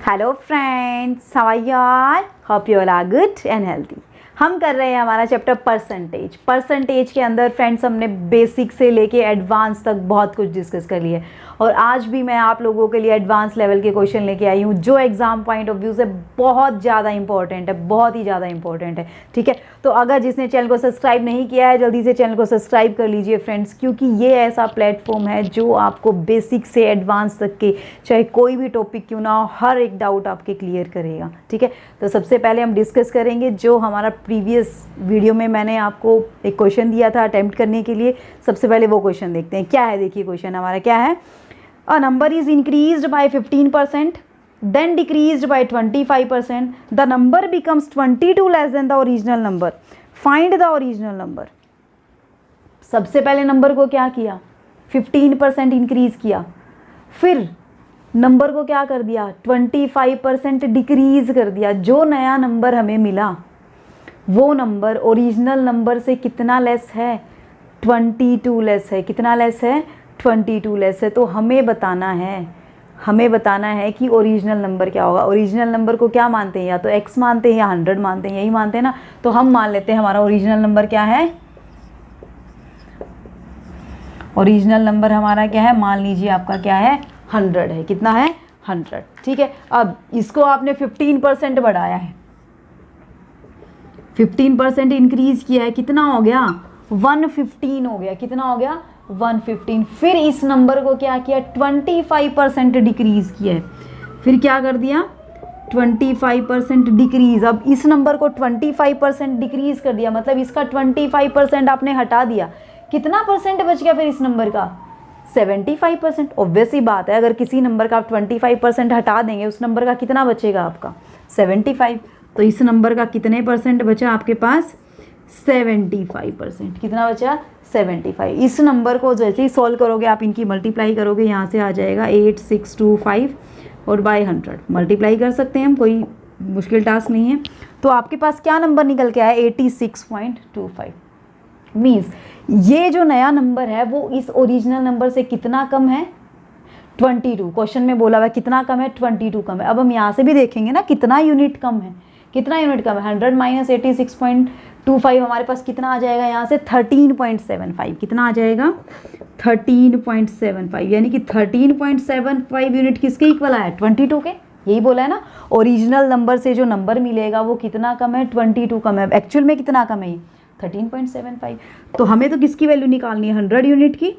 Hello friends, how are you all? Hope you all are good and healthy. हम कर रहे हैं हमारा चैप्टर परसेंटेज के अंदर फ्रेंड्स हमने बेसिक से लेके एडवांस तक बहुत कुछ डिस्कस कर लिया है और आज भी मैं आप लोगों के लिए एडवांस लेवल के क्वेश्चन लेके आई हूँ जो एग्जाम पॉइंट ऑफ व्यू से बहुत ज़्यादा इंपॉर्टेंट है, बहुत ही ज़्यादा इंपॉर्टेंट है। ठीक है, तो अगर जिसने चैनल को सब्सक्राइब नहीं किया है जल्दी से चैनल को सब्सक्राइब कर लीजिए फ्रेंड्स, क्योंकि ये ऐसा प्लेटफॉर्म है जो आपको बेसिक से एडवांस तक के चाहे कोई भी टॉपिक क्यों ना हो हर एक डाउट आपके क्लियर करेगा। ठीक है, तो सबसे पहले हम डिस्कस करेंगे जो हमारा प्रीवियस वीडियो में मैंने आपको एक क्वेश्चन दिया था अटेम्प्ट करने के लिए। सबसे पहले वो क्वेश्चन देखते हैं क्या है। देखिए क्वेश्चन हमारा क्या है, a number is increased by 15% then decreased by 25%, the number becomes 22 less than the original number, find the original number। सबसे पहले नंबर को क्या किया, 15% इंक्रीज किया, फिर नंबर को क्या कर दिया, 25% डिक्रीज कर दिया। जो नया नंबर हमें मिला वो नंबर ओरिजिनल नंबर से कितना लेस है, 22 लेस है। कितना लेस है, 22 लेस है। तो हमें बताना है कि ओरिजिनल नंबर क्या होगा। ओरिजिनल नंबर को क्या मानते हैं, या तो x मानते हैं या 100 मानते हैं, यही मानते हैं ना। तो हम मान लेते हैं हमारा ओरिजिनल नंबर क्या है, ओरिजिनल नंबर हमारा क्या है, मान लीजिए आपका क्या है, 100 है। कितना है, 100। ठीक है, अब इसको आपने 15% बढ़ाया है, 15% इंक्रीज किया है, कितना हो गया, 115 हो गया। कितना हो गया, 115। फिर इस नंबर को क्या किया, 25% डिक्रीज किया है। फिर क्या कर दिया, 25% डिक्रीज। अब इस नंबर को 25% डिक्रीज कर दिया, मतलब इसका 25% आपने हटा दिया। कितना परसेंट बच गया फिर इस नंबर का, 75%। ऑब्वियस ही बात है, अगर किसी नंबर का आप 25% हटा देंगे उस नंबर का कितना बचेगा आपका, 75। तो इस नंबर का कितने परसेंट बचा आपके पास, 75%। कितना बचा, 75। इस नंबर को जैसे ही सॉल्व करोगे आप इनकी मल्टीप्लाई करोगे, यहाँ से आ जाएगा 8625 और बाय 100 मल्टीप्लाई कर सकते हैं हम, कोई मुश्किल टास्क नहीं है। तो आपके पास क्या नंबर निकल के आया, 86.25। मीन्स ये जो नया नंबर है वो इस ओरिजिनल नंबर से कितना कम है, 22। क्वेश्चन में बोला हुआ है कितना कम है, 22 कम है। अब हम यहाँ से भी देखेंगे ना कितना यूनिट कम है, कितना यूनिट कम है, 100 माइनस 86.25 हमारे पास कितना आ जाएगा यहाँ से, 13.75। कितना आ जाएगा, 13.75। यानी कि 13.75 यूनिट किसके इक्वल आया, 22 के। यही बोला है ना, ओरिजिनल नंबर से जो नंबर मिलेगा वो कितना कम है, 22 कम है। एक्चुअल में कितना कम है, 13.75। तो हमें तो किसकी वैल्यू निकालनी है, 100 यूनिट की।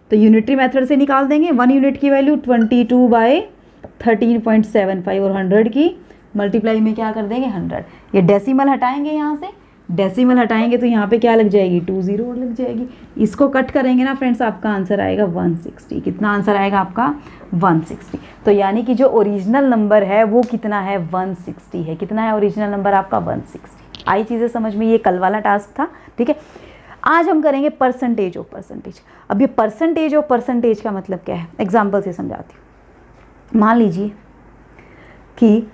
तो यूनिटरी मेथड से निकाल देंगे। 1 यूनिट की वैल्यू 22/13.75 और 100 की मल्टीप्लाई में क्या कर देंगे, 100। ये डेसिमल हटाएंगे, यहाँ से डेसिमल हटाएंगे तो यहाँ पे क्या लग जाएगी, 20 और लग जाएगी। इसको कट करेंगे ना फ्रेंड्स, आपका आंसर आएगा 160। कितना आंसर आएगा आपका, 160। तो यानी कि जो ओरिजिनल नंबर है वो कितना है, 160 है। कितना है ओरिजिनल नंबर आपका, 160। आई चीज़ें समझ में, ये कल वाला टास्क था। ठीक है, आज हम करेंगे परसेंटेज ऑफ परसेंटेज। अब ये परसेंटेज ऑफ परसेंटेज का मतलब क्या है, एग्जाम्पल से समझाती हूँ। मान लीजिए कि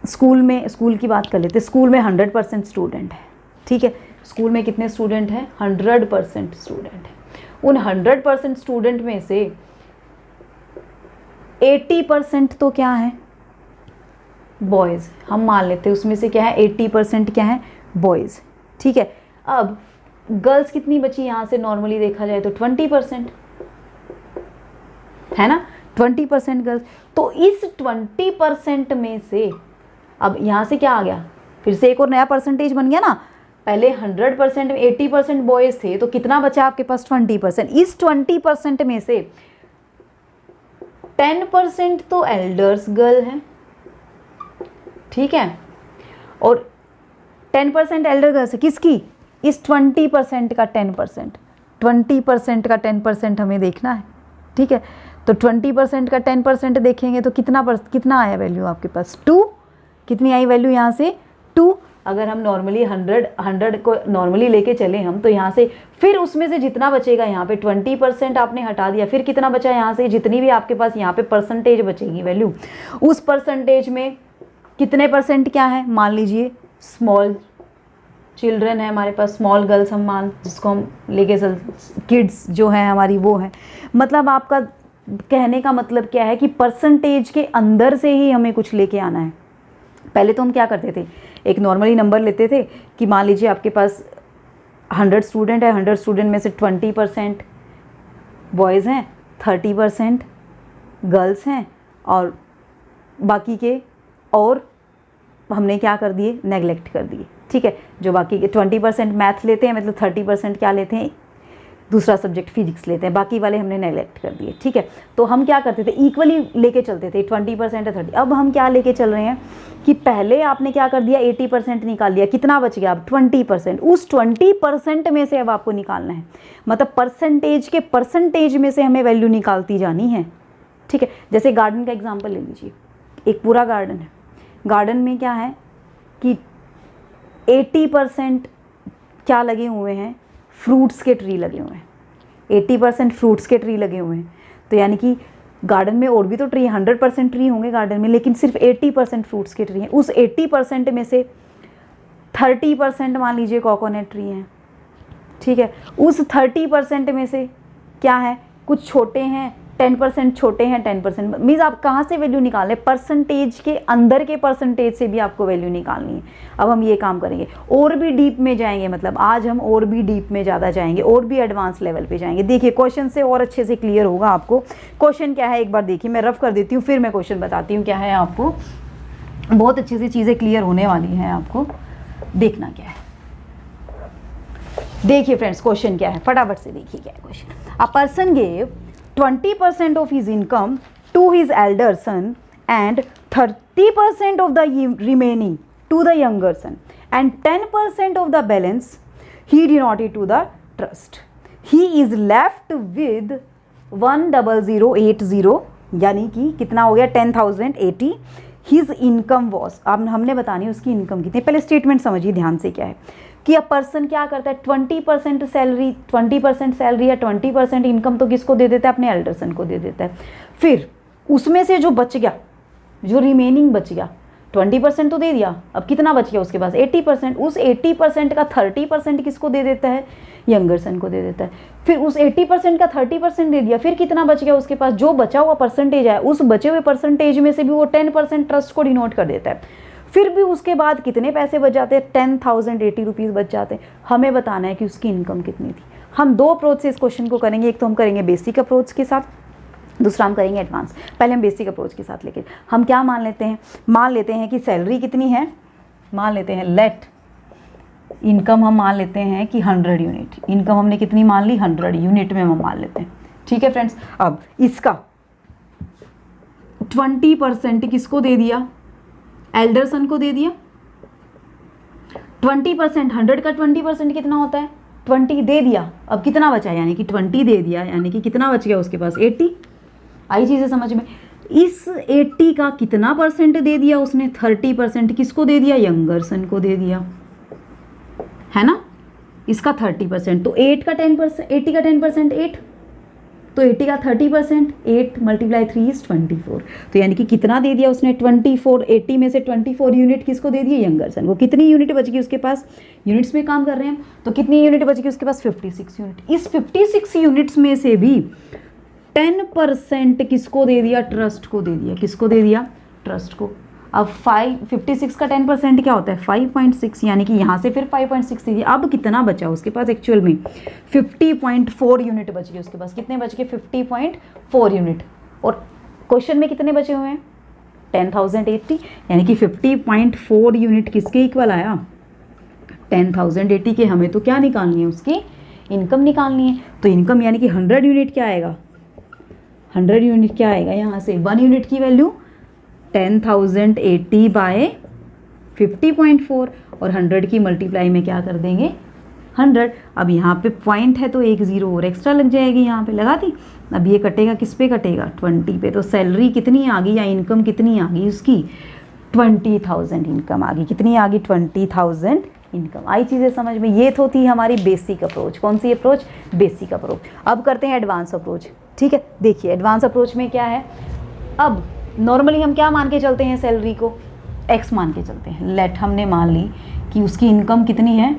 स्कूल की बात कर लेते हैं। स्कूल में 100% स्टूडेंट है। ठीक है, स्कूल में कितने स्टूडेंट हैं, 100% स्टूडेंट है। उन 100% स्टूडेंट में से 80% तो क्या है, बॉयज़। हम मान लेते हैं उसमें से क्या है, 80% क्या है, बॉयज़। ठीक है, अब गर्ल्स कितनी बची यहाँ से, नॉर्मली देखा जाए तो 20% है ना, 20% गर्ल्स। तो इस 20% में से अब यहाँ से क्या आ गया, फिर से एक और नया परसेंटेज बन गया ना। पहले 100% में 80% बॉयज़ थे, तो कितना बचा आपके पास, 20%। इस 20% में से 10% तो एल्डर्स गर्ल हैं। ठीक है, और 10% एल्डर गर्ल्स है किसकी, इस 20% का 10%, 20% का 10% हमें देखना है। ठीक है, तो 20% का 10% देखेंगे तो कितना आया वैल्यू आपके पास, 2। कितनी आई वैल्यू यहाँ से, 2। अगर हम नॉर्मली 100 को नॉर्मली लेके चले हम, तो यहाँ से फिर उसमें से जितना बचेगा, यहाँ पे 20% आपने हटा दिया, फिर कितना बचा यहाँ से, जितनी भी आपके पास यहाँ पे परसेंटेज बचेगी वैल्यू, उस परसेंटेज में कितने परसेंट क्या है, मान लीजिए स्मॉल चिल्ड्रन है हमारे पास, स्मॉल गर्ल्स हम मान जिसको हम लेके चल, किड्स जो है हमारी वो है, मतलब आपका कहने का मतलब क्या है कि परसेंटेज के अंदर से ही हमें कुछ लेके आना है। पहले तो हम क्या करते थे, एक नॉर्मली नंबर लेते थे कि मान लीजिए आपके पास 100 स्टूडेंट है, 100 स्टूडेंट में से 20% बॉयज़ हैं, 30% गर्ल्स हैं और बाकी के और हमने क्या कर दिए, नेगलेक्ट कर दिए। ठीक है, जो बाकी के 20% मैथ लेते हैं, मतलब 30% क्या लेते हैं, दूसरा सब्जेक्ट फिजिक्स लेते हैं, बाकी वाले हमने नेगलेक्ट कर दिए। ठीक है, तो हम क्या करते थे, इक्वली लेके चलते थे, 20% है 30। अब हम क्या लेके चल रहे हैं कि पहले आपने क्या कर दिया, 80% निकाल लिया, कितना बच गया अब 20%। उस 20% में से अब आपको निकालना है, मतलब परसेंटेज के परसेंटेज में से हमें वैल्यू निकालती जानी है। ठीक है, जैसे गार्डन का एग्जाम्पल ले लीजिए, एक पूरा गार्डन है, गार्डन में क्या है कि 80% क्या लगे हुए हैं, फ्रूट्स के ट्री लगे हुए हैं, 80% फ्रूट्स के ट्री लगे हुए हैं। तो यानी कि गार्डन में और भी तो ट्री, 100% ट्री होंगे गार्डन में, लेकिन सिर्फ 80% फ्रूट्स के ट्री हैं। उस 80% में से 30% मान लीजिए कोकोनट ट्री हैं। ठीक है, उस 30% में से क्या है, कुछ छोटे हैं, 10% छोटे हैं, 10% मीन्स आप कहाँ से वैल्यू निकालें, परसेंटेज के अंदर के परसेंटेज से भी आपको वैल्यू निकालनी है। अब हम ये काम करेंगे, और भी डीप में जाएंगे, मतलब आज हम और भी डीप में ज़्यादा जाएंगे, और भी एडवांस लेवल पे जाएंगे। देखिए क्वेश्चन से और अच्छे से क्लियर होगा आपको। क्वेश्चन क्या है एक बार देखिए, मैं रफ कर देती हूँ, फिर मैं क्वेश्चन बताती हूँ क्या है। आपको बहुत अच्छे से चीज़ें क्लियर होने वाली हैं, आपको देखना क्या है। देखिए फ्रेंड्स, क्वेश्चन क्या है, फटाफट से देखिए क्या है question. A person gave 20% of his income to his elder son and 30% of the remaining to the younger son and 10% of the balance he donated to the trust. He is left with 10080, यानी कि कितना हो गया, 10,080. His income was, अब हमने बतानी है उसकी इनकम कितनी। पहले स्टेटमेंट समझिए ध्यान से क्या है कि अब पर्सन क्या करता है, 20% सैलरी, 20% सैलरी या 20% इनकम तो किसको दे देता है, अपने एल्डर सन को दे देता है। फिर उसमें से जो बच गया, जो रिमेनिंग बच गया, 20% तो दे दिया, अब कितना बच गया उसके पास, 80%। उस 80% का 30% किसको दे देता है, यंगर सन को दे देता है। फिर उस 80% का 30% दे दिया, फिर कितना बच गया उसके पास, जो बचा हुआ परसेंटेज है, उस बचे हुए परसेंटेज में से भी वो 10% ट्रस्ट को डिनोट कर देता है। फिर भी उसके बाद कितने पैसे बच जाते हैं, 10,080 रुपीज़ बच जाते हैं। हमें बताना है कि उसकी इनकम कितनी थी। हम दो अप्रोच से इस क्वेश्चन को करेंगे, एक तो हम करेंगे बेसिक अप्रोच के साथ, दूसरा हम करेंगे एडवांस। पहले हम बेसिक अप्रोच के साथ लेके हम क्या मान लेते हैं, मान लेते हैं कि सैलरी कितनी है, मान लेते हैं लेट इनकम हम मान लेते हैं कि 100 यूनिट। इनकम हमने कितनी मान ली, 100 यूनिट में हम मान लेते हैं। ठीक है फ्रेंड्स, अब इसका 20% किसको दे दिया, एल्डर सन को दे दिया। 20%, 100 का 20% कितना होता है, 20 दे दिया। अब कितना बचा, यानी कि 20 दे दिया, यानी कि कितना बच गया उसके पास, 80। आई चीज़ें समझ में। इस 80 का कितना परसेंट दे दिया उसने, 30% किसको दे दिया, यंगर सन को दे दिया, है ना। इसका 30%, तो 8 का 10%, 80 का 10%, 8, तो 80 का 30%, 8 × 3 = 24। तो यानी कि कितना दे दिया उसने, 24। 80 में से 24 यूनिट किसको दे दिए, यंगर सन को। कितनी यूनिट बच गई उसके पास, यूनिट्स में काम कर रहे हैं, तो कितनी यूनिट बच गई उसके पास, 56 यूनिट। इस 56 यूनिट्स में से भी 10% किसको दे दिया, ट्रस्ट को दे दिया। किसको दे दिया, ट्रस्ट को। अब 56 का 10% क्या होता है, 5.6, यानी कि यहाँ से फिर 5.6 दे दिया। अब कितना बचा उसके पास, एक्चुअल में 50.4 यूनिट बच गए उसके पास। कितने बच गए, 50.4 यूनिट। और क्वेश्चन में कितने बचे हुए हैं, 10,080, यानी कि 50.4 यूनिट किसके इक्वल आया, 10,080 के। हमें तो क्या निकालनी है, उसकी इनकम निकालनी है। तो इनकम यानी कि 100 यूनिट क्या आएगा, 100 यूनिट क्या आएगा, यहाँ से 1 यूनिट की वैल्यू 10,080 बाय 50.4, और 100 की मल्टीप्लाई में क्या कर देंगे, 100। अब यहाँ पे पॉइंट है तो एक ज़ीरो और एक्स्ट्रा लग जाएगी, यहाँ पे लगा दी। अब ये कटेगा, किस पे कटेगा, 20 पे। तो सैलरी कितनी आ गई या इनकम कितनी आ गई उसकी, 20,000 इनकम आ गई। कितनी आ गई, 20,000 इनकम। आई चीज़ें समझ में। ये तो थी हमारी बेसिक अप्रोच। कौन सी अप्रोच, बेसिक अप्रोच। अब करते हैं एडवांस अप्रोच। ठीक है, देखिए एडवांस अप्रोच में क्या है। अब नॉर्मली हम क्या मान के चलते हैं, सैलरी को एक्स मान के चलते हैं। लेट हमने मान ली कि उसकी इनकम कितनी है,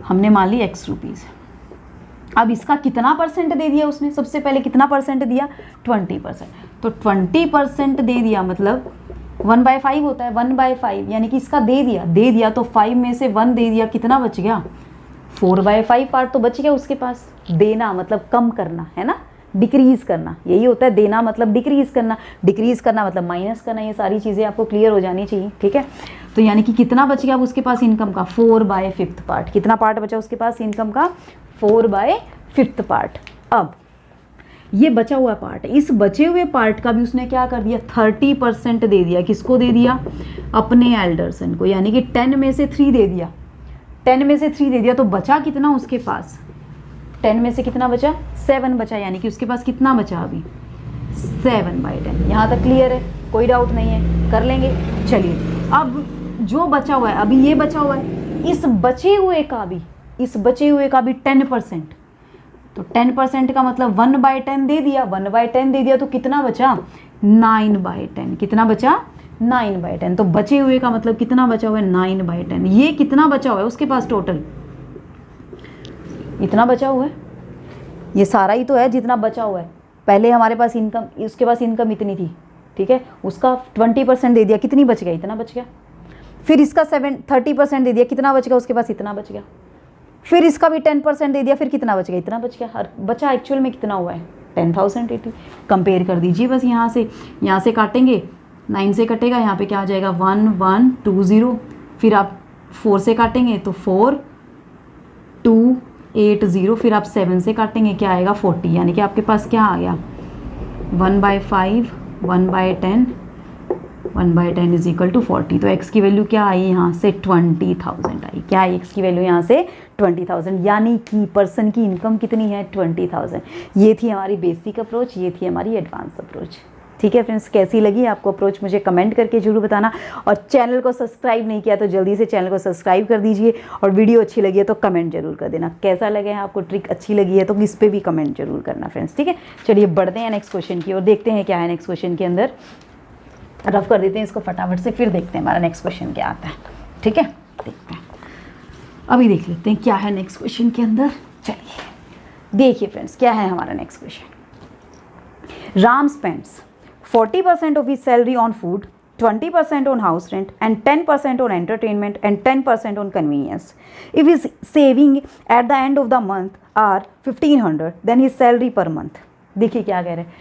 हमने मान ली एक्स रुपीज़। अब इसका कितना परसेंट दे दिया उसने, सबसे पहले कितना परसेंट दिया, 20%। तो 20% दे दिया मतलब 1/5 होता है, 1/5 यानी कि इसका दे दिया तो 5 में से 1 दे दिया, कितना बच गया, 4/5 पार्ट तो बच गया उसके पास। देना मतलब कम करना है ना, डिक्रीज़ करना, यही होता है देना मतलब डिक्रीज़ करना मतलब माइनस करना। ये सारी चीज़ें आपको क्लियर हो जानी चाहिए, ठीक है। तो यानी कि कितना बच गया अब उसके पास इनकम का, 4/5 पार्ट। कितना पार्ट बचा उसके पास इनकम का, 4/5 पार्ट। अब ये बचा हुआ पार्ट, इस बचे हुए पार्ट का भी उसने क्या कर दिया, 30% दे दिया। किसको दे दिया, अपने एल्डरसन को, यानी कि 10 में से 3 दे दिया, 10 में से 3 दे दिया। तो बचा कितना उसके पास, 10 में से कितना बचा, 7 बचा, यानी कि उसके पास कितना बचा अभी, 7/10। यहाँ तक क्लियर है, कोई डाउट नहीं है, कर लेंगे। चलिए अब जो बचा हुआ है, अभी ये बचा हुआ है, इस बचे हुए का भी 10%। तो 10% का मतलब 1/10 दे दिया, 1/10 दे दिया तो कितना बचा, 9/10। कितना बचा, 9/10। तो बचे हुए का मतलब कितना बचा हुआ है, 9/10। ये कितना बचा हुआ है उसके पास, टोटल इतना बचा हुआ है, ये सारा ही तो है जितना बचा हुआ है। पहले हमारे पास इनकम, उसके पास इनकम इतनी थी, ठीक है, उसका 20% दे दिया, कितनी बच गया, इतना बच गया। फिर इसका 30% दे दिया, कितना बच गया उसके पास, इतना बच गया। फिर इसका भी 10% दे दिया, फिर कितना बच गया, इतना बच गया। हर बचा एक्चुअल में कितना हुआ है, 10,080। कंपेयर कर दीजिए बस, यहाँ से काटेंगे, 9 से कटेगा, यहाँ पे क्या आ जाएगा, 1120। फिर आप 4 से काटेंगे तो 4280। फिर आप 7 से काटेंगे, क्या आएगा, 40। यानी कि आपके पास क्या आ गया, 1/5, 1/10, 1/10 इज इक्वल टू 40। तो x की वैल्यू क्या आई, यहाँ से 20,000 आई। क्या आई x की वैल्यू यहाँ से, 20,000। यानी कि पर्सन की इनकम कितनी है, 20,000। ये थी हमारी बेसिक अप्रोच, ये थी हमारी एडवांस अप्रोच। ठीक है फ्रेंड्स, कैसी लगी आपको अप्रोच, मुझे कमेंट करके जरूर बताना। और चैनल को सब्सक्राइब नहीं किया तो जल्दी से चैनल को सब्सक्राइब कर दीजिए। और वीडियो अच्छी लगी है तो कमेंट जरूर कर देना, कैसा लगे है आपको, ट्रिक अच्छी लगी है तो इस पर भी कमेंट जरूर करना फ्रेंड्स, ठीक है। चलिए बढ़ते हैं नेक्स्ट क्वेश्चन की और देखते हैं क्या है नेक्स्ट क्वेश्चन के अंदर। रफ कर देते हैं इसको फटाफट से, फिर देखते हैं हमारा नेक्स्ट क्वेश्चन क्या आता है, ठीक है। देखते हैं, अभी देख लेते हैं क्या है नेक्स्ट क्वेश्चन के अंदर। चलिए देखिए फ्रेंड्स, क्या है हमारा next question. Ram spends 40% of his salary on food, 20% on house rent, and 10% on entertainment, and 10% on convenience. If his saving at the end of the month are 1,500, then his salary per month. देखिए क्या कह रहे हैं,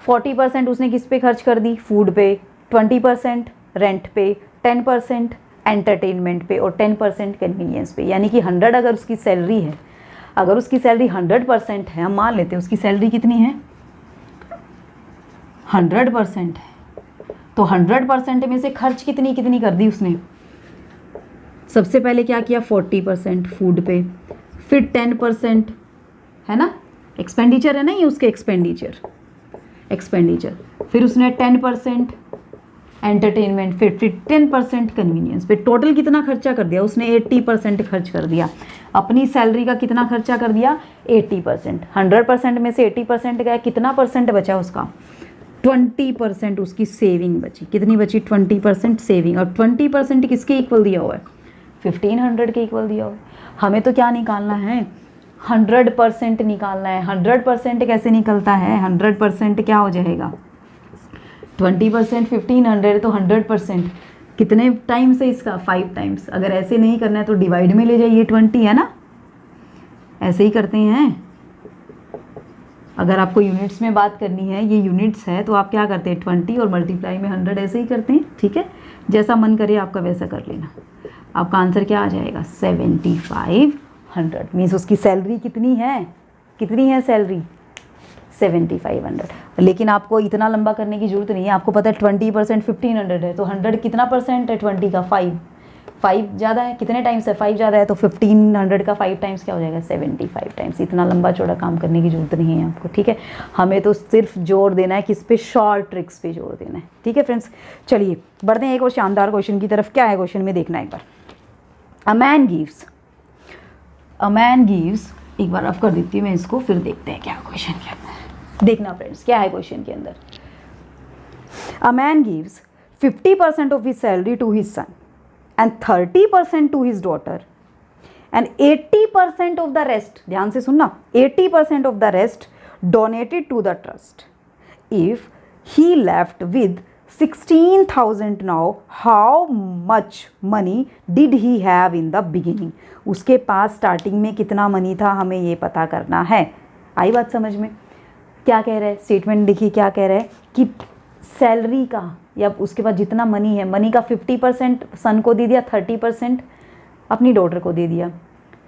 40% उसने किस पे खर्च कर दी, फूड पे, 20% रेंट पे, 10% एंटरटेनमेंट पे और 10% कन्वीनियंस पे। यानी कि 100 अगर उसकी सैलरी है, अगर उसकी सैलरी 100% है, हम मान लेते हैं उसकी सैलरी कितनी है, 100% है, तो 100% में से खर्च कितनी कर दी उसने। सबसे पहले क्या किया, 40% फूड पे, फिर 10% है ना, एक्सपेंडिचर है ना ये उसके एक्सपेंडिचर, फिर उसने 10% एंटरटेनमेंट, फिर 10% कन्वीनियंस पे। टोटल कितना खर्चा कर दिया उसने, 80% खर्च कर दिया। अपनी सैलरी का कितना खर्चा कर दिया, 80%। 100% में से 80% गया, कितना परसेंट बचा उसका, 20% उसकी सेविंग बची। कितनी बची, 20% सेविंग। और 20% किसके इक्वल दिया हुआ है, 1,500 के इक्वल दिया हुआ है। हमें तो क्या निकालना है, 100% निकालना है। 100% कैसे निकलता है, 100% क्या हो जाएगा, 20% 1,500 तो 100% कितने टाइम्स है इसका, 5 टाइम्स। अगर ऐसे नहीं करना है तो डिवाइड में ले जाइए, 20 है ना, ऐसे ही करते हैं। अगर आपको यूनिट्स में बात करनी है, ये यूनिट्स है तो आप क्या करते हैं, 20 और मल्टीप्लाई में 100 ऐसे ही करते हैं, ठीक है। जैसा मन करे आपका वैसा कर लेना। आपका आंसर क्या आ जाएगा, 7,500। मीन्स उसकी सैलरी कितनी है सैलरी, 7,500। लेकिन आपको इतना लंबा करने की जरूरत नहीं है, आपको पता है 20% 1,500 है, तो 100 कितना परसेंट है, 20 का 5 ज़्यादा है, कितने टाइम्स है, 5 ज़्यादा है, तो 1,500 का 5 टाइम्स क्या हो जाएगा, 75 टाइम्स। इतना लंबा चौड़ा काम करने की जरूरत नहीं है आपको, ठीक है। हमें तो सिर्फ जोर देना है किस पे, शॉर्ट ट्रिक्स पे जोर देना है, ठीक है फ्रेंड्स। चलिए बढ़ते हैं एक और शानदार क्वेश्चन की तरफ। क्या है क्वेश्चन में, देखना एक बार। अ मैन गिव्स, एक बार रफ कर देती हूँ मैं इसको, फिर देखते हैं क्या क्वेश्चन के अंदर। देखना फ्रेंड्स क्या है क्वेश्चन के अंदर। A man gives 50% of his salary to his son and 30% to his daughter and 80% of the rest, ध्यान से सुनना, 80% of the rest donated to the trust. If he left with 16,000 now, how much money did he have in the beginning. उसके पास starting में कितना money था, हमें ये पता करना है. आई बात समझ में? क्या कह रहा है स्टेटमेंट, देखिए क्या कह रहा है कि सैलरी का या उसके पास जितना मनी है, मनी का 50% सन को दे दिया, 30% अपनी डॉटर को दे दिया,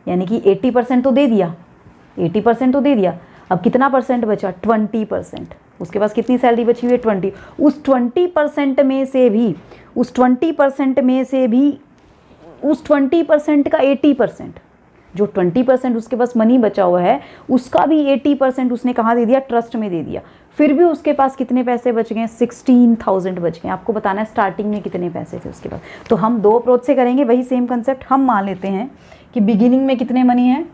यानी कि 80% तो दे दिया, 80% तो दे दिया. अब कितना परसेंट बचा? 20%. उसके पास कितनी सैलरी बची हुई है? 20. उस 20% में से भी, उस 20% में से भी, उस 20% का 80%, जो 20% उसके पास मनी बचा हुआ है उसका भी 80% उसने कहाँ दे दिया? ट्रस्ट में दे दिया. फिर भी उसके पास कितने पैसे बच गए? 16,000 बच गए. आपको बताना है स्टार्टिंग में कितने पैसे थे उसके पास. तो हम दो अप्रोच से करेंगे वही सेम कंसेप्ट. हम मान लेते हैं कि बिगिनिंग में कितने मनी है,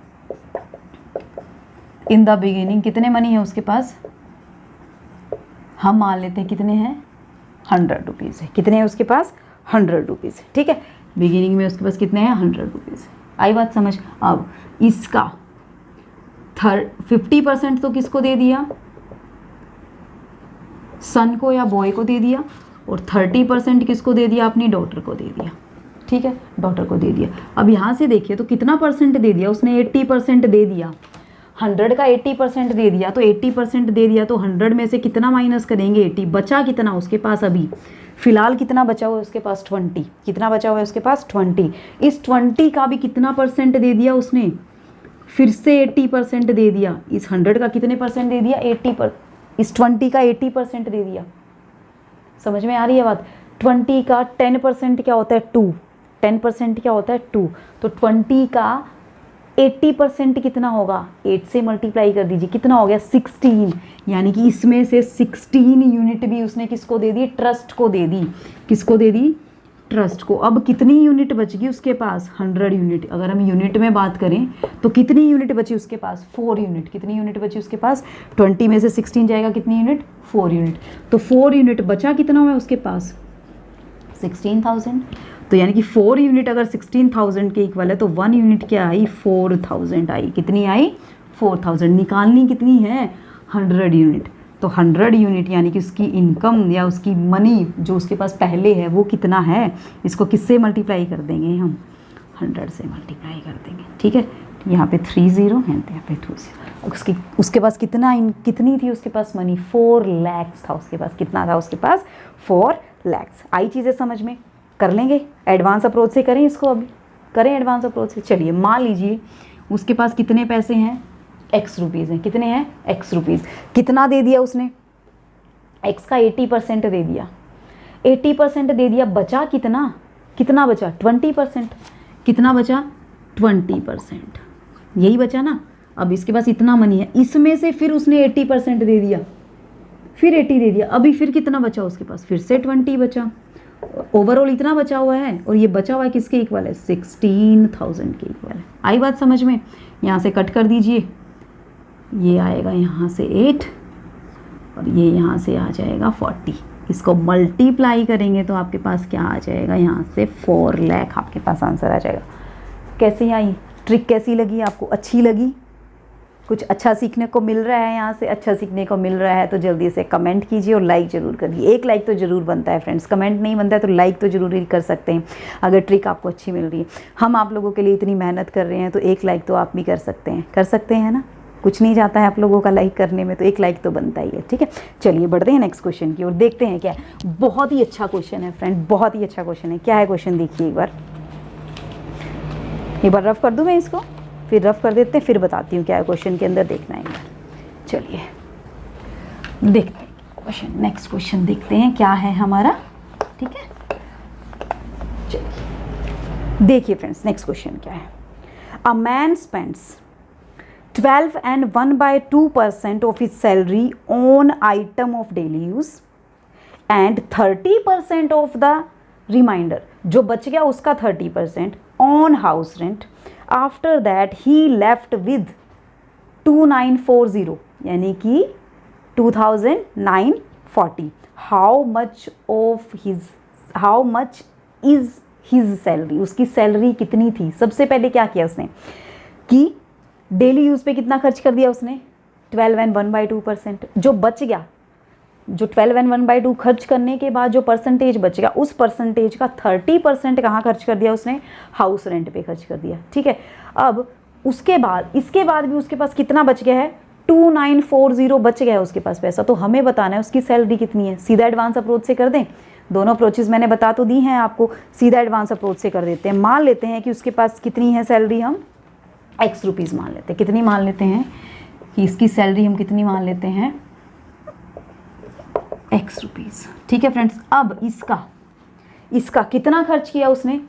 इन द बिगिनिंग कितने मनी है उसके पास, हम मान लेते हैं कितने हैं? 100 रुपीज़ है. कितने हैं उसके पास? 100 रुपीज़. ठीक है, बिगिनिंग में उसके पास कितने हैं? 100 रुपीज़. आई बात समझ? अब इसका 50% तो किसको दे दिया? सन को या बॉय को दे दिया, और 30% किसको दे दिया? अपनी डॉटर को दे दिया. ठीक है, डॉटर को दे दिया. अब यहाँ से देखिए तो कितना परसेंट दे दिया उसने? 80% दे दिया. 100 का 80% दे दिया, तो 80% दे दिया तो 100 में से कितना माइनस करेंगे? 80. बचा कितना उसके पास? अभी फिलहाल कितना बचा हुआ है उसके पास? 20. कितना बचा हुआ है उसके पास? 20. इस 20 का भी कितना परसेंट दे दिया उसने? फिर से 80% दे दिया. इस 100 का कितने परसेंट दे दिया? 80%. इस 20 का 80% दे दिया. समझ में आ रही है बात? 20 का 10% क्या होता है? 2. 10% क्या होता है? 2. तो 20 का 80% कितना होगा? 8 से मल्टीप्लाई कर दीजिए, कितना हो गया? 16. यानी कि इसमें से 16 यूनिट भी उसने किसको दे दी? ट्रस्ट को दे दी. किसको दे दी? ट्रस्ट को. अब कितनी यूनिट बच गई उसके पास? 100 यूनिट. अगर हम यूनिट में बात करें तो कितनी यूनिट बची उसके पास? 4 यूनिट. कितनी यूनिट बची उसके पास? 20 में से 16 जाएगा, कितनी यूनिट? 4 यूनिट. तो 4 यूनिट बचा कितना हुआ उसके पास? 16,000. तो यानी कि 4 यूनिट अगर 16,000 के इक्वल है तो 1 यूनिट क्या आई? 4,000 आई. कितनी आई? 4,000. निकालनी कितनी है? 100 यूनिट. तो 100 यूनिट यानी कि उसकी इनकम या उसकी मनी जो उसके पास पहले है वो कितना है? इसको किससे मल्टीप्लाई कर देंगे हम? 100 से मल्टीप्लाई कर देंगे. ठीक है, यहाँ पे 30 है, यहाँ पे 20. उसके पास कितनी थी उसके पास मनी? 4 लाख था उसके पास. कितना था उसके पास? 4 लाख. आई चीज़ें समझ में? कर लेंगे एडवांस अप्रोच से. करें इसको, अभी करें एडवांस अप्रोच से. चलिए मान लीजिए उसके पास कितने पैसे हैं? x रुपीज़ हैं. कितने हैं? x rupees. कितना दे दिया उसने? x का 80% दे दिया. 80% दे दिया. बचा कितना? कितना बचा? 20%. कितना बचा? 20%. यही बचा ना. अब इसके पास इतना मनी है, इसमें से फिर उसने 80% दे दिया, फिर 80 दे दिया. अभी फिर कितना बचा उसके पास? फिर से 20 बचा. ओवरऑल इतना बचा हुआ है, और ये बचा हुआ है किसके इक्वल है? 16,000 के इक्वल है. आई बात समझ में? यहाँ से कट कर दीजिए, ये आएगा यहाँ से 8 और ये यहाँ से आ जाएगा 40. इसको मल्टीप्लाई करेंगे तो आपके पास क्या आ जाएगा? यहाँ से 4 लाख आपके पास आंसर आ जाएगा. कैसे आई ट्रिक? कैसी लगी आपको? अच्छी लगी? कुछ अच्छा सीखने को मिल रहा है यहाँ से? अच्छा सीखने को मिल रहा है तो जल्दी से कमेंट कीजिए और लाइक ज़रूर करिए. एक लाइक तो ज़रूर बनता है फ्रेंड्स. कमेंट नहीं बनता है तो लाइक तो ज़रूर ही कर सकते हैं अगर ट्रिक आपको अच्छी मिल रही है. हम आप लोगों के लिए इतनी मेहनत कर रहे हैं तो एक लाइक तो आप भी कर सकते हैं. कर सकते हैं ना? कुछ नहीं जाता है आप लोगों का लाइक करने में, तो एक लाइक तो बनता ही है. ठीक है, चलिए बढ़ते हैं नेक्स्ट क्वेश्चन की और देखते हैं क्या है. बहुत ही अच्छा क्वेश्चन है फ्रेंड, बहुत ही अच्छा क्वेश्चन है. क्या है क्वेश्चन? देखिए एक बार रफ कर दूँ मैं इसको, फिर रफ कर देते हैं, फिर बताती हूँ क्या है क्वेश्चन के अंदर. देखना है एक बार. चलिए देखते हैं क्वेश्चन. नेक्स्ट क्वेश्चन देखते हैं क्या है हमारा. ठीक है, चलिए देखिए फ्रेंड्स नेक्स्ट क्वेश्चन क्या है. A man spends 12 and 1/2% of his salary on item of daily use and 30% of the remainder, जो बच गया उसका 30% on house rent. After that he left with 2940 यानी कि 2940. How much is his salary, उसकी salary कितनी थी। सबसे पहले क्या किया उसने कि डेली यूज़ पे कितना खर्च कर दिया उसने, 12 एंड 1/2%। जो बच गया, जो 12 एंड 1/2 खर्च करने के बाद जो परसेंटेज बच गया, उस परसेंटेज का 30% कहाँ खर्च कर दिया उसने, हाउस रेंट पे खर्च कर दिया। ठीक है, अब उसके बाद इसके बाद भी उसके पास कितना बच गया है, 2940 बच गया है उसके पास पैसा। तो हमें बताना है उसकी सैलरी कितनी है। सीधा एडवांस अप्रोच से कर दें, दोनों अप्रोचेस मैंने बता तो दी हैं आपको, सीधा एडवांस अप्रोच से कर देते हैं। मान लेते हैं कि उसके पास कितनी है सैलरी, हम x रुपीज़ मान लेते हैं। कितनी मान लेते हैं कि इसकी सैलरी हम कितनी मान लेते हैं, x रुपीज़। ठीक है फ्रेंड्स, अब इसका कितना खर्च किया उसने,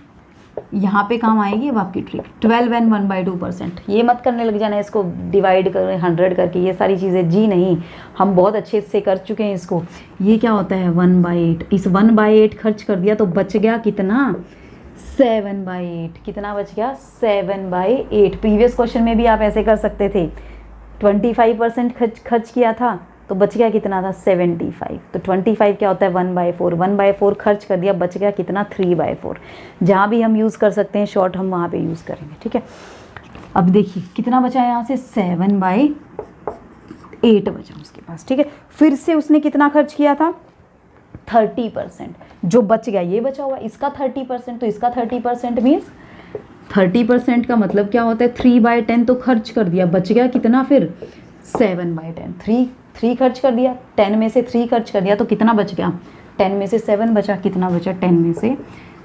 यहाँ पे काम आएगी अब आपकी ट्रिक, 12 एंड 1/2%। ये मत करने लग जाना इसको डिवाइड कर 100 करके, ये सारी चीज़ें जी नहीं, हम बहुत अच्छे से कर चुके हैं इसको। ये क्या होता है 1/8, इस 1/8 खर्च कर दिया तो बच गया कितना, 7/8। कितना बच गया, 7/8। प्रीवियस क्वेश्चन में भी आप ऐसे कर सकते थे, 25% खर्च किया था तो बच गया कितना था, 75। तो 25 क्या होता है 1/4, 1/4 खर्च कर दिया, बच गया कितना, 3/4। जहाँ भी हम यूज़ कर सकते हैं शॉर्ट, हम वहाँ पे यूज़ करेंगे। ठीक है, अब देखिए कितना बचा है यहाँ से, 7/8 बचा उसके पास। ठीक है, फिर से उसने कितना खर्च किया था, 30%। जो बच गया ये बचा हुआ, इसका 30%, तो इसका 30% मीन्स 30% का मतलब क्या होता है, 3/10 तो खर्च कर दिया, बच गया कितना फिर 7/10। 3 खर्च कर दिया, 10 में से 3 खर्च कर दिया तो कितना बच गया, 10 में से 7 बचा, कितना बचा 10 में से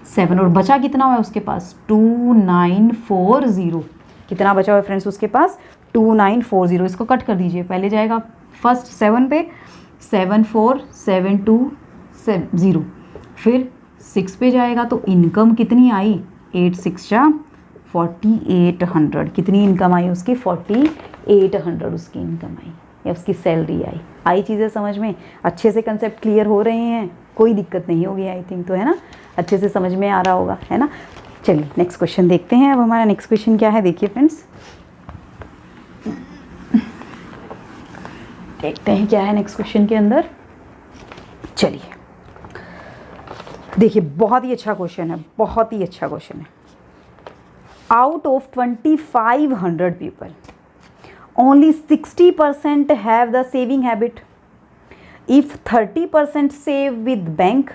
7, और बचा कितना हुआ उसके पास 2940। कितना बचा हुआ फ्रेंड्स उसके पास 2940। इसको कट कर दीजिए, पहले जाएगा फर्स्ट 7 पे, 74720, फिर 6 पे जाएगा तो इनकम कितनी आई, 8 6 4800। कितनी इनकम आई उसकी, 4800 उसकी इनकम आई या उसकी सैलरी आई चीज़ें समझ में, अच्छे से कंसेप्ट क्लियर हो रहे हैं, कोई दिक्कत नहीं होगी आई थिंक, तो है ना, अच्छे से समझ में आ रहा होगा, है ना। चलिए नेक्स्ट क्वेश्चन देखते हैं। अब हमारा नेक्स्ट क्वेश्चन क्या है, देखिए फ्रेंड्स, देखते हैं क्या है नेक्स्ट क्वेश्चन के अंदर। चलिए देखिए, बहुत ही अच्छा क्वेश्चन है, बहुत ही अच्छा क्वेश्चन है। Out of 2500 people only 60% have the saving habit. If 30% save with bank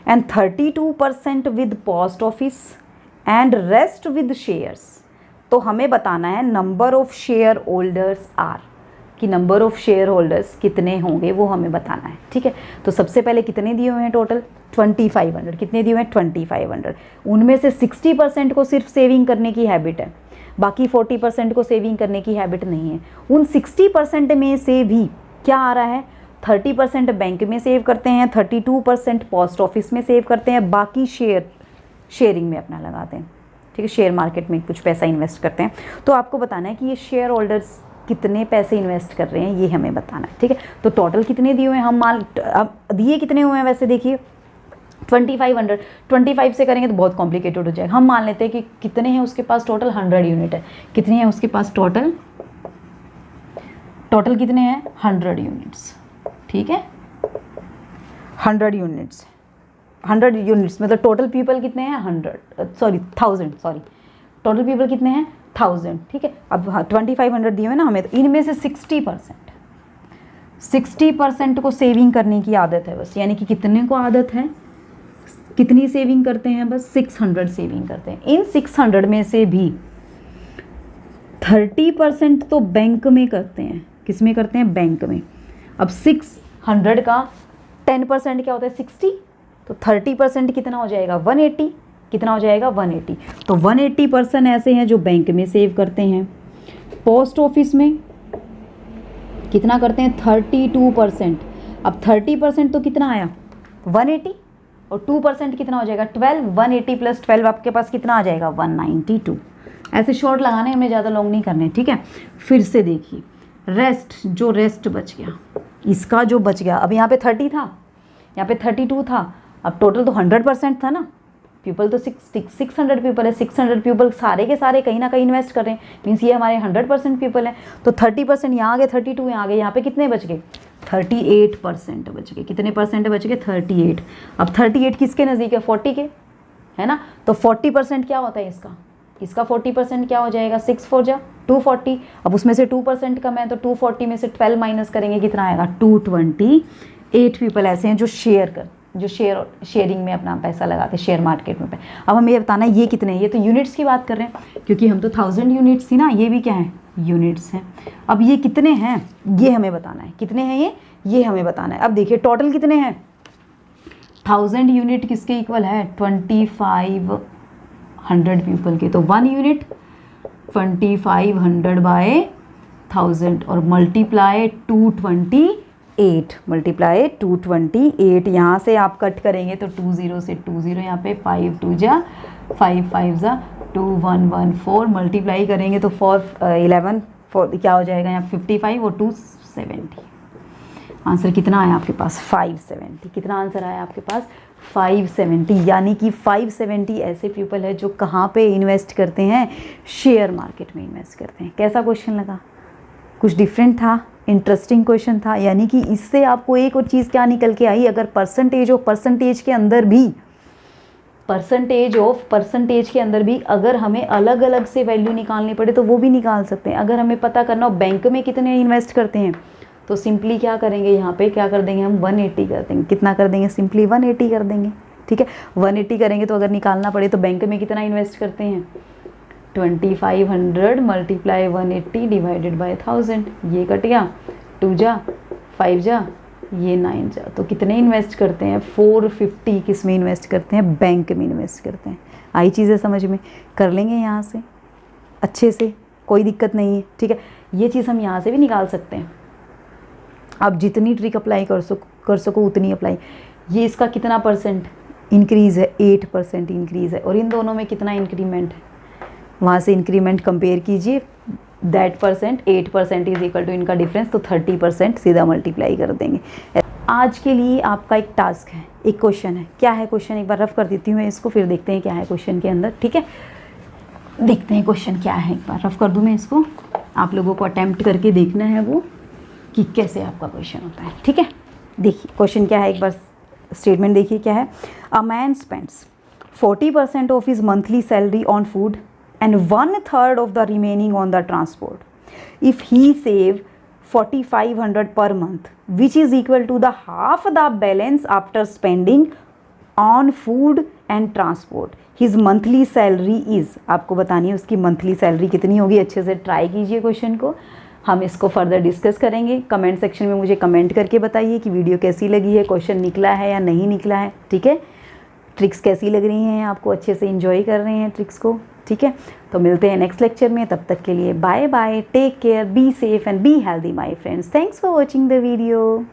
and 32% with post office and rest with shares, तो हमें बताना है number of shareholders are, कि नंबर ऑफ शेयर होल्डर्स कितने होंगे वो हमें बताना है। ठीक है, तो सबसे पहले कितने दिए हुए हैं टोटल, 2500। कितने दिए हुए हैं, 2500। उनमें से 60% को सिर्फ सेविंग करने की हैबिट है, बाकी 40% को सेविंग करने की हैबिट नहीं है। उन 60% में से भी क्या आ रहा है, 30% बैंक में सेव करते हैं, 32% पोस्ट ऑफिस में सेव करते हैं, बाकी शेयरिंग में अपना लगाते हैं। ठीक है, शेयर मार्केट में कुछ पैसा इन्वेस्ट करते हैं। तो आपको बताना है कि ये शेयर होल्डर्स कितने पैसे इन्वेस्ट कर रहे हैं, ये हमें बताना है। ठीक है, तो टोटल कितने दिए हुए हैं, हम अब दिए कितने हुए हैं वैसे देखिए 2500, 25 से करेंगे तो बहुत कॉम्प्लिकेटेड हो जाएगा। हम मान लेते हैं कि कितने हैं उसके पास, टोटल 100 यूनिट है। कितनी है उसके पास टोटल कितने हैं, 100 यूनिट्स। ठीक है, 100 यूनिट्स मतलब टोटल पीपल कितने हैं, 1000 टोटल पीपल कितने हैं, 1000। ठीक है, अब 2500 दिए हुए ना हमें, तो इनमें से 60% को सेविंग करने की आदत है बस, यानी कि कितने को आदत है, कितनी सेविंग करते हैं, बस 600 सेविंग करते हैं। इन 600 में से भी 30% तो बैंक में करते हैं, किस में करते हैं, बैंक में। अब 600 का 10% क्या होता है, 60, तो 30% कितना हो जाएगा, 180। कितना हो जाएगा, 180। तो 180% ऐसे हैं जो बैंक में सेव करते हैं। पोस्ट ऑफिस में कितना करते हैं, 32%। अब 30% तो कितना आया, 180, और 2% कितना हो जाएगा, 12। 180 + 12 आपके पास कितना आ जाएगा, 192। ऐसे शॉर्ट लगाने, हमें ज़्यादा लॉन्ग नहीं करने। ठीक है, फिर से देखिए रेस्ट बच गया, इसका जो बच गया, अब यहाँ पे 30 था, यहाँ पे 32 था, अब टोटल तो 100% था ना, पीपल तो 600 पीपल है, 600 पीपल सारे के सारे कहीं ना कहीं इन्वेस्ट कर रहे हैं, मीन्स ये हमारे 100% पीपल हैं। तो 30% यहाँ आ गए, 32 यहाँ आ गए, यहाँ पे कितने बच गए, 38% बच गए। कितने परसेंट बच गए, 38। अब 38 किसके नज़दीक है, 40 के, है ना। तो 40% क्या होता है इसका 40% क्या हो जाएगा, 6 4 जा 240। अब उसमें से 2% कम है तो 240 में से 12 माइनस करेंगे, कितना आएगा 228 पीपल ऐसे हैं जो शेयरिंग में अपना पैसा लगाते हैं शेयर मार्केट में। अब हमें ये बताना है ये कितने हैं, ये तो यूनिट्स की बात कर रहे हैं क्योंकि हम तो 1000 यूनिट्स थी ना, ये भी क्या है यूनिट्स हैं। अब ये कितने हैं ये हमें बताना है, कितने हैं ये हमें बताना है। अब देखिए टोटल कितने हैं, 1000 यूनिट किसके इक्वल है 2500 पीपल के, तो 1 यूनिट 2500 बाय 1000 और मल्टीप्लाई 228 यहाँ से आप कट करेंगे तो 20 से 20 यहाँ पे 5 2 जा 5 5 जा 2114 मल्टीप्लाई करेंगे तो 4 क्या हो जाएगा यहाँ 55 और 270। आंसर कितना आया आपके पास 570। कितना आंसर आया आपके पास 570, यानी कि 570 ऐसे पीपल है जो कहाँ पे इन्वेस्ट करते हैं, शेयर मार्केट में इन्वेस्ट करते हैं। कैसा क्वेश्चन लगा, कुछ डिफरेंट था, इंटरेस्टिंग क्वेश्चन था। यानी कि इससे आपको एक और चीज़ क्या निकल के आई, अगर परसेंटेज के अंदर भी परसेंटेज के अंदर भी अगर हमें अलग अलग से वैल्यू निकालनी पड़े तो वो भी निकाल सकते हैं। अगर हमें पता करना हो बैंक में कितने इन्वेस्ट करते हैं तो सिंपली क्या करेंगे, यहाँ पे क्या कर देंगे हम 180 कर देंगे। कितना कर देंगे, सिंपली 180 कर देंगे। ठीक है, 180 करेंगे तो अगर निकालना पड़े तो बैंक में कितना इन्वेस्ट करते हैं 2500 मल्टीप्लाई 180 डिवाइडेड बाय 1000, ये कट गया 2 जा 5 जा ये 9 जा, तो कितने इन्वेस्ट करते हैं 450 किस में इन्वेस्ट करते हैं, बैंक में इन्वेस्ट करते हैं। आई चीज़ें समझ में, कर लेंगे यहाँ से अच्छे से, कोई दिक्कत नहीं है। ठीक है, ये चीज़ हम यहाँ से भी निकाल सकते हैं। आप जितनी ट्रिक अप्लाई कर सको उतनी अप्लाई। ये इसका कितना परसेंट इंक्रीज़ है, 8% इंक्रीज़ है, और इन दोनों में कितना इंक्रीमेंट है, वहाँ से इंक्रीमेंट कंपेयर कीजिए, that percent 8% is equal to इनका डिफरेंस, तो 30% सीधा मल्टीप्लाई कर देंगे। आज के लिए आपका एक टास्क है, एक क्वेश्चन है। क्या है क्वेश्चन, एक बार रफ कर देती हूँ मैं इसको, फिर देखते हैं क्या है क्वेश्चन के अंदर। ठीक है, देखते हैं क्वेश्चन क्या है, एक बार रफ कर दूँ मैं इसको, आप लोगों को अटैम्प्ट करके देखना है वो कि कैसे आपका क्वेश्चन होता है। ठीक है, देखिए क्वेश्चन क्या है, एक बार स्टेटमेंट देखिए क्या है। A man spends 40% of his monthly salary on food and 1/3 of the remaining on the transport. If he save 4500 per month, which is equal to the half the balance after spending on food and transport, his monthly salary is, आपको बतानी है उसकी monthly salary कितनी होगी। अच्छे से try कीजिए question को, हम इसको फर्दर डिस्कस करेंगे। कमेंट सेक्शन में मुझे कमेंट करके बताइए कि वीडियो कैसी लगी है, क्वेश्चन निकला है या नहीं निकला है। ठीक है, ट्रिक्स कैसी लग रही हैं आपको, अच्छे से इंजॉय कर रहे हैं ट्रिक्स को। ठीक है, तो मिलते हैं नेक्स्ट लेक्चर में, तब तक के लिए bye bye, take care, be safe and be healthy my friends. Thanks for watching the video.